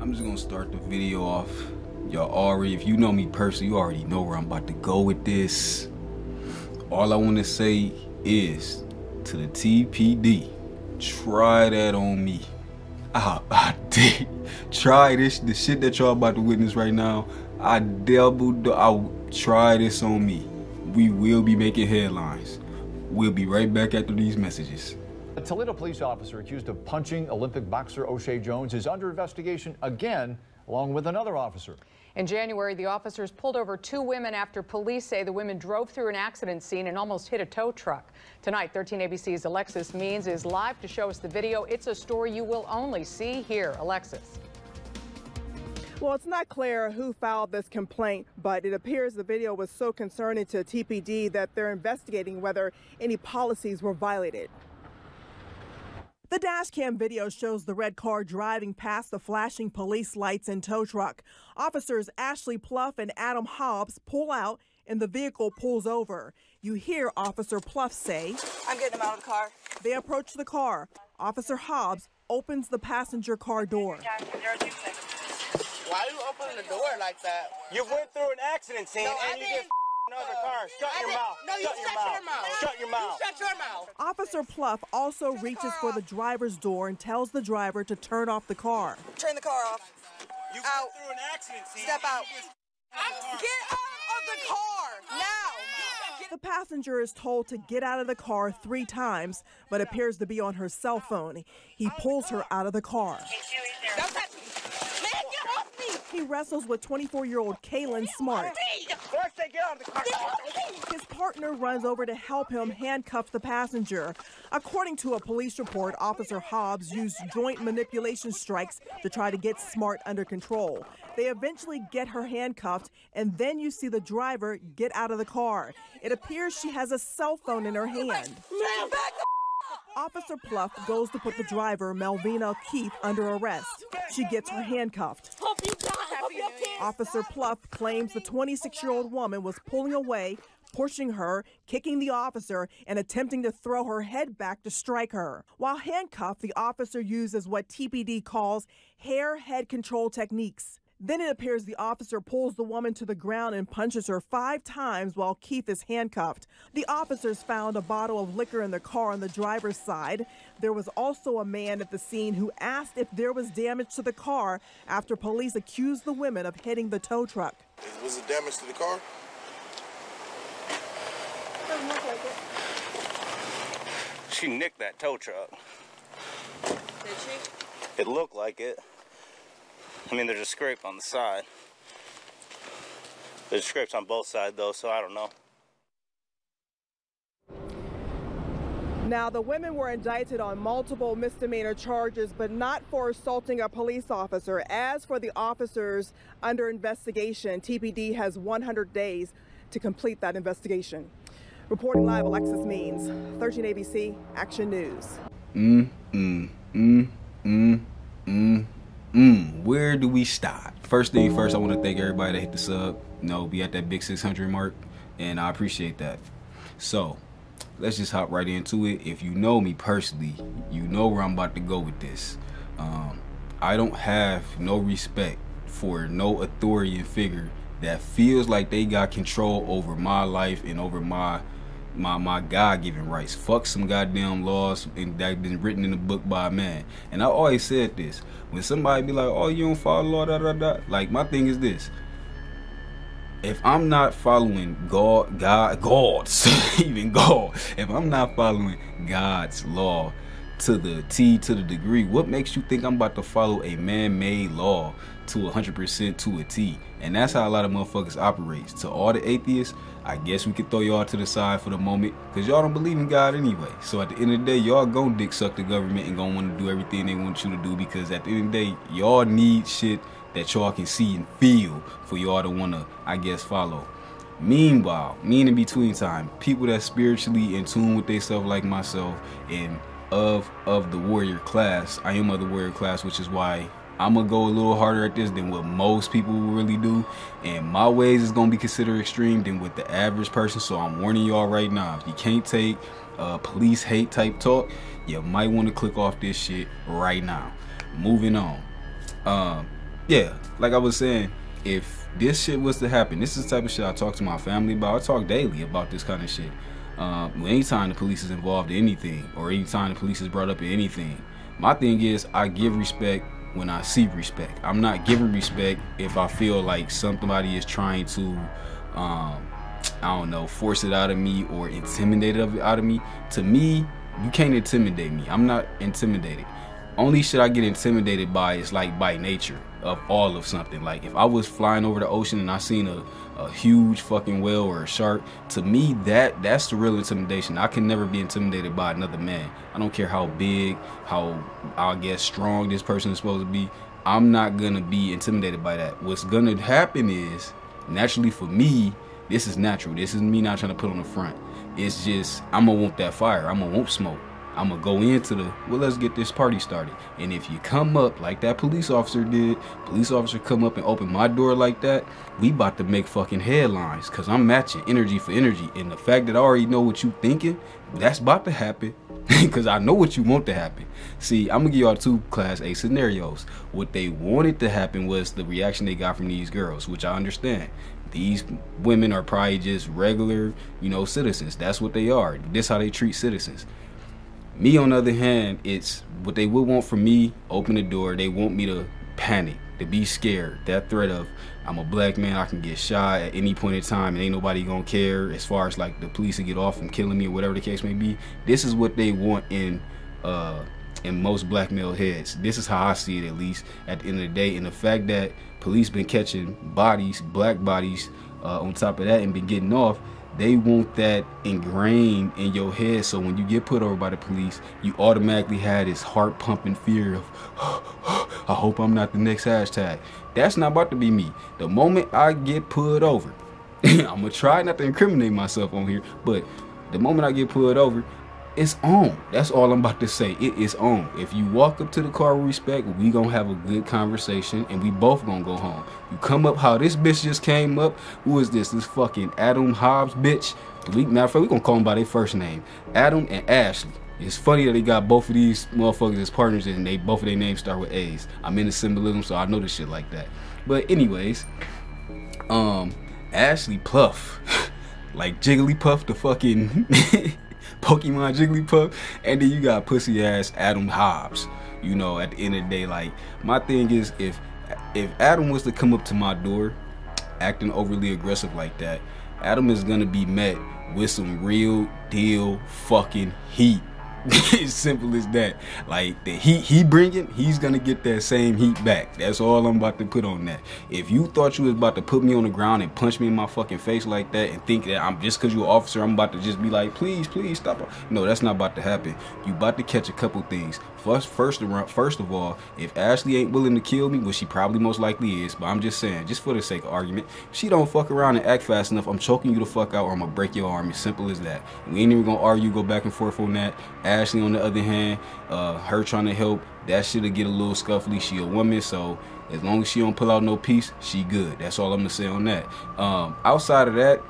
I'm just gonna start the video off. Y'all already, if you know me personally, you already know where I'm about to go with this. All I wanna say is, to the TPD, try that on me. I did. Try this, the shit that y'all about to witness right now. I try this on me. We will be making headlines. We'll be right back after these messages. A Toledo police officer accused of punching Olympic boxer O'Shea Jones is under investigation again, along with another officer. In January, the officers pulled over 2 women after police say the women drove through an accident scene and almost hit a tow truck. Tonight, 13 ABC's Alexis Means is live to show us the video. It's a story you will only see here. Alexis. Well, it's not clear who filed this complaint, but it appears the video was so concerning to TPD that they're investigating whether any policies were violated. The dash cam video shows the red car driving past the flashing police lights and tow truck. Officers Ashley Pluff and Adam Hobbs pull out and the vehicle pulls over. You hear Officer Pluff say, "I'm getting him out of the car." They approach the car. Officer Hobbs opens the passenger car door. Why are you opening the door like that? You went through an accident scene and you just another car. Shut your mouth. No, you shut your mouth. Shut your mouth. You shut your mouth. Officer Pluff also reaches for the driver's door and tells the driver to turn off the car. Turn the car off. You Out. went through an accident scene. Step out. Get out of the car now. The passenger is told to get out of the car 3 times, but appears to be on her cell phone. He pulls her out of the car. Don't touch me. Man, get off me. He wrestles with 24-year-old Kaylin Smart. First they get out of the car. His partner runs over to help him handcuff the passenger. According to a police report, Officer Hobbs used joint manipulation strikes to try to get Smart under control. They eventually get her handcuffed, and then you see the driver get out of the car. It appears she has a cell phone in her hand. Man, back the Officer Pluff goes to put the driver, Melvina Keith, under arrest. She gets her handcuffed. Hope you die. Hope you can't. Officer Pluff claims the 26-year-old woman was pulling away, pushing her, kicking the officer, and attempting to throw her head back to strike her. While handcuffed, the officer uses what TPD calls hair-head control techniques. Then it appears the officer pulls the woman to the ground and punches her 5 times while Keith is handcuffed. The officers found a bottle of liquor in the car on the driver's side. There was also a man at the scene who asked if there was damage to the car after police accused the women of hitting the tow truck. Was it damage to the car? Doesn't look like it. She nicked that tow truck. Did she? It looked like it. I mean, there's a scrape on the side. There's scrapes on both sides, though, so I don't know. Now, the women were indicted on multiple misdemeanor charges, but not for assaulting a police officer. As for the officers under investigation, TPD has 100 days to complete that investigation. Reporting live, Alexis Means, 13 ABC, Action News. Where do we start? First thing first, I want to thank everybody that hit the sub. Be at that big 600 mark, and I appreciate that. So, let's just hop right into it. If you know me personally, you know where I'm about to go with this. I don't have no respect for no authority figure that feels like they got control over my life and over my God-given rights. Fuck some goddamn laws and that been written in the book by a man. And I always said this. When somebody be like, oh, you don't follow law, like, my thing is this. If I'm not following even God, if I'm not following God's law to the T, to the degree, what makes you think I'm about to follow a man-made law to 100% to a T? And that's how a lot of motherfuckers operate. To all the atheists, I guess we could throw y'all to the side for the moment, because y'all don't believe in God anyway. So at the end of the day, y'all gonna dick suck the government and gonna want to do everything they want you to do, because at the end of the day, y'all need shit that y'all can see and feel for y'all to want to, I guess, follow. Meanwhile, in between time, people that spiritually in tune with themselves like myself and of the warrior class, I am of the warrior class, which is why I'm gonna go a little harder at this than what most people will really do, and my ways is gonna be considered extreme than with the average person. So I'm warning y'all right now, if you can't take police hate type talk, you might want to click off this shit right now. Moving on. yeah, like I was saying, if this shit was to happen, this is the type of shit I talk to my family about. I talk daily about this kind of shit. Anytime the police is involved in anything, or anytime the police is brought up in anything, my thing is I give respect when I see respect. I'm not giving respect if I feel like somebody is trying to, I don't know, force it out of me or intimidate it out of me. To me, you can't intimidate me. I'm not intimidated. Only shit I get intimidated by is like by nature of all of something. Like if I was flying over the ocean and I seen a huge fucking whale or a shark, to me that's the real intimidation. I can never be intimidated by another man. I don't care how big, how I guess strong this person is supposed to be. I'm not gonna be intimidated by that. What's gonna happen is, naturally for me, this is natural. This is me not trying to put on the front. It's just I'm gonna want that fire. I'm gonna want smoke. I'm gonna go into the, well, let's get this party started. And if you come up like that police officer did, police officer come up and open my door like that, we about to make fucking headlines, because I'm matching energy for energy. And the fact that I already know what you thinking, that's about to happen, because I know what you want to happen. See, I'm gonna give y'all 2 class A scenarios. What they wanted to happen was the reaction they got from these girls, which I understand. These women are probably just regular, you know, citizens. That's what they are. This how they treat citizens. Me, on the other hand, it's what they would want from me. Open the door. They want me to panic, to be scared. That threat of, I'm a black man, I can get shot at any point in time and ain't nobody gonna care, as far as like the police to get off from killing me or whatever the case may be. This is what they want in most black male heads. This is how I see it, at least at the end of the day. And the fact that police been catching bodies, black bodies, on top of that, and been getting off, they want that ingrained in your head. So when you get put over by the police, you automatically have this heart pumping fear of, I hope I'm not the next hashtag. That's not about to be me. The moment I get pulled over, I'm gonna try not to incriminate myself on here, but the moment I get pulled over, it's on. That's all I'm about to say. It is on. If you walk up to the car with respect, we gonna have a good conversation and we both gonna go home. You come up how this bitch just came up. Who is this? This fucking Adam Hobbs bitch. Matter of fact, we gonna call them by their first name. Adam and Ashley. It's funny that they got both of these motherfuckers as partners and they both of their names start with A's. I'm into symbolism, so I know this shit like that. But anyways, Ashley Pluff. Like Jigglypuff, the fucking Pokemon Jigglypuff. And then you got pussy ass Adam Hobbs. You know, at the end of the day, like, my thing is, if Adam was to come up to my door acting overly aggressive like that, Adam is gonna be met with some real deal fucking heat. As simple as that. Like, the heat he bringing, he's gonna get that same heat back. That's all I'm about to put on that. If you thought you was about to put me on the ground and punch me in my fucking face like that and think that I'm just because you're an officer, I'm about to just be like, please stop. No, that's not about to happen. You about to catch a couple things. First of all, if Ashley ain't willing to kill me, which she probably most likely is, but I'm just saying, just for the sake of argument, if she don't fuck around and act fast enough, I'm choking you the fuck out or I'm gonna break your arm. As simple as that. We ain't even gonna argue, go back and forth on that. Ashley, on the other hand, her trying to help, that shit'll get a little scuffly. She a woman, so as long as she don't pull out no piece, she good. That's all I'm gonna say on that. Outside of that,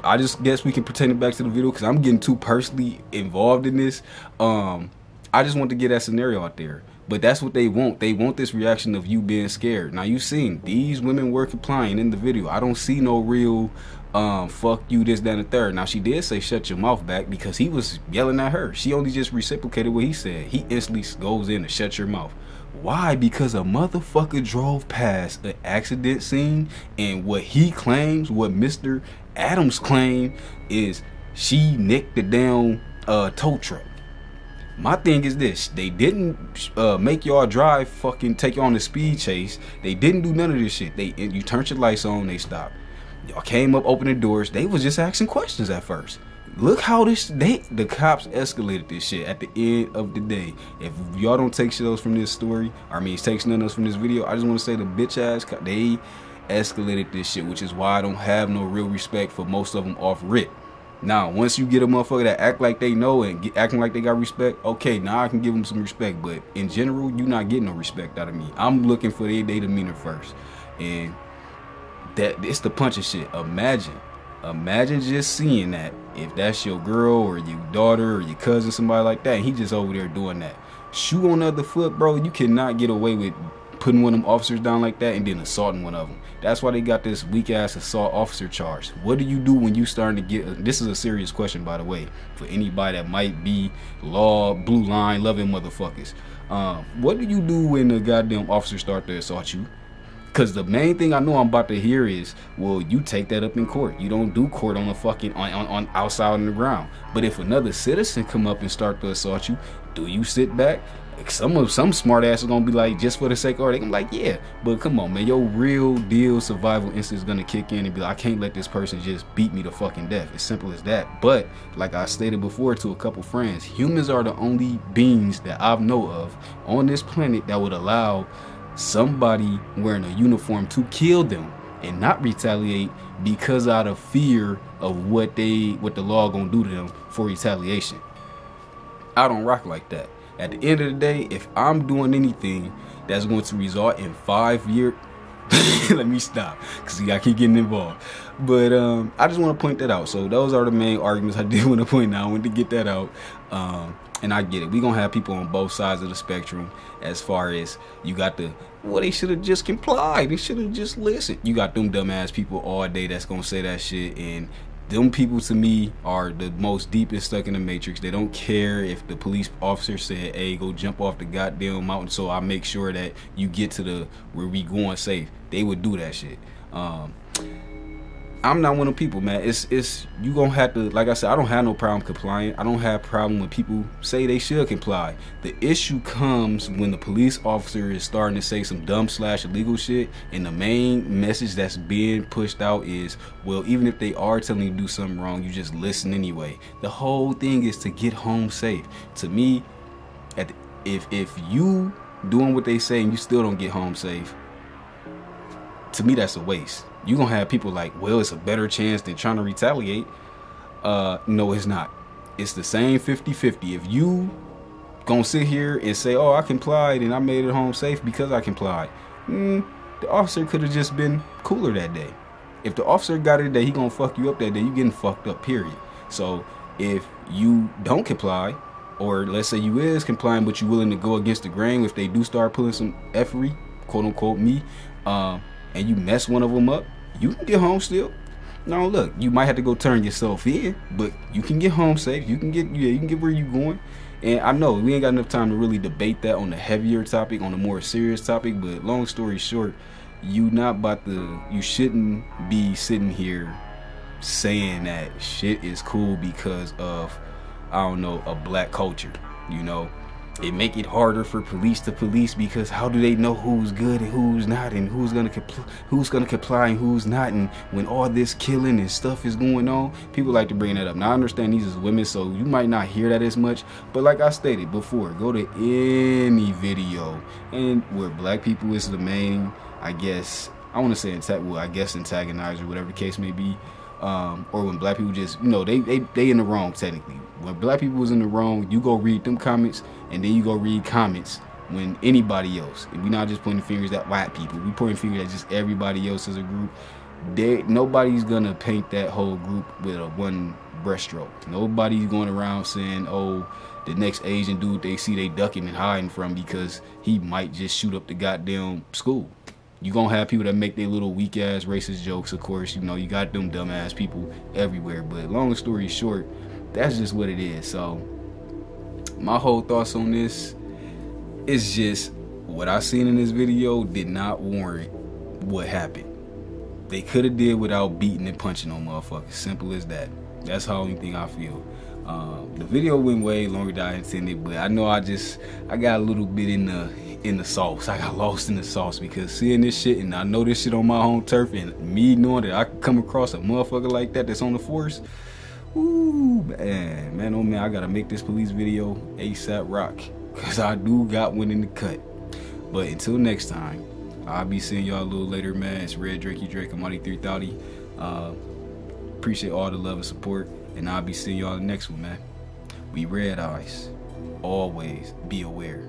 I just guess we can pretend it back to the video because I'm getting too personally involved in this. I just want to get that scenario out there. But that's what they want. They want this reaction of you being scared. Now, you seen these women were complying in the video. I don't see no real fuck you, this, that, and the third. Now, she did say shut your mouth back because he was yelling at her. She only just reciprocated what he said. He instantly goes in to shut your mouth. Why? Because a motherfucker drove past an accident scene, and what he claims, what Mr. Adams claimed, is she nicked the damn tow truck. My thing is this: they didn't make y'all drive, fucking take you on the speed chase. They didn't do none of this shit. You turned your lights on, they stopped. Y'all came up, opened the doors. They was just asking questions at first. Look how the cops escalated this shit at the end of the day. If y'all don't take shit else from this story, take nothing else from this video, I just want to say the bitch ass they escalated this shit, which is why I don't have no real respect for most of them off rip. Now, once you get a motherfucker that act like they know and acting like they got respect, okay, now I can give them some respect. But in general, you're not getting no respect out of me. I'm looking for their demeanor first. And that it's the punching shit. Imagine just seeing that. If that's your girl or your daughter or your cousin, somebody like that, and he just over there doing that. Shoe on the other foot, bro, you cannot get away with putting one of them officers down like that and then assaulting one of them. That's why they got this weak ass assault officer charge. What do you do when you starting to get this is a serious question, by the way, for anybody that might be law blue line loving motherfuckers. What do you do when the goddamn officer start to assault you? Because the main thing I know I'm about to hear is, well, you take that up in court. You don't do court on the fucking on outside on the ground. But if another citizen come up and start to assault you, do you sit back? Some smart ass are gonna be like, just for the sake of it, they gonna be like, yeah. But come on, man, your real deal survival instinct is gonna kick in and be like, I can't let this person just beat me to fucking death. As simple as that. But like I stated before to a couple friends, humans are the only beings that I know of on this planet that would allow somebody wearing a uniform to kill them and not retaliate because out of fear of what the law gonna do to them for retaliation. I don't rock like that. At the end of the day, if I'm doing anything that's going to result in 5 years, let me stop, because I keep getting involved. But I just want to point that out. So those are the main arguments I did want to point out. I wanted to get that out. And I get it. We're going to have people on both sides of the spectrum as far as you got the, well, they should have just complied. They should have just listened. You got them dumbass people all day that's going to say that shit. And them people to me are the most deepest stuck in the matrix. They don't care if the police officer said, hey, go jump off the goddamn mountain so I make sure that you get to the where we going safe. They would do that shit. I'm not one of people, man. It's you gonna have to, like I said, I don't have no problem complying. I don't have a problem when people say they should comply. The issue comes when the police officer is starting to say some dumb / illegal shit, and the main message that's being pushed out is, well, even if they are telling you to do something wrong, you just listen anyway. The whole thing is to get home safe. To me, if you doing what they say and you still don't get home safe, to me that's a waste. You're gonna have people like, well, it's a better chance than trying to retaliate. No, it's not. It's the same 50-50. If you gonna sit here and say, oh, I complied and I made it home safe because I complied, the officer could have just been cooler that day. If the officer got it that he gonna fuck you up that day, you getting fucked up, period. So if you don't comply, or let's say you is complying but you willing to go against the grain, if they do start pulling some effery, quote unquote me, and you mess one of them up, you can get home still. Now look, you might have to go turn yourself in, but you can get home safe. You can get where you going. And I know we ain't got enough time to really debate that on the heavier topic, on a more serious topic, but long story short, you shouldn't be sitting here saying that shit is cool because of, I don't know, a black culture, you know. It make it harder for police to police because how do they know who's good and who's not, and who's gonna comply and who's not, and when all this killing and stuff is going on, people like to bring that up. Now I understand these is women, so you might not hear that as much, but like I stated before, go to any video and where black people is the main, I guess, I want to say antagonizer, whatever the case may be. Or when black people just, you know, they in the wrong technically. When black people was in the wrong, you go read them comments, and then you go read comments when anybody else. And we not just pointing fingers at white people. We pointing fingers at just everybody else as a group. Nobody's gonna paint that whole group with a one brushstroke. Nobody's going around saying, oh, the next Asian dude they see they ducking and hiding from because he might just shoot up the goddamn school. You gonna have people that make their little weak ass racist jokes, of course. You know, you got them dumb ass people everywhere. But long story short, that's just what it is. So my whole thoughts on this is just what I seen in this video did not warrant what happened. They could have did without beating and punching on motherfuckers. Simple as that. That's the only thing I feel. The video went way longer than I intended, but I know I got a little bit in the sauce. I got lost in the sauce because seeing this shit, and I know this shit on my home turf, and me knowing that I could come across a motherfucker like that that's on the force, ooh, man, oh man, I gotta make this police video ASAP rock, because I do got one in the cut. But until next time, I'll be seeing y'all a little later, man. It's Red Drakey Drake, I'm Money 330. Appreciate all the love and support, and I'll be seeing y'all in the next one, man. We red eyes. Always be aware.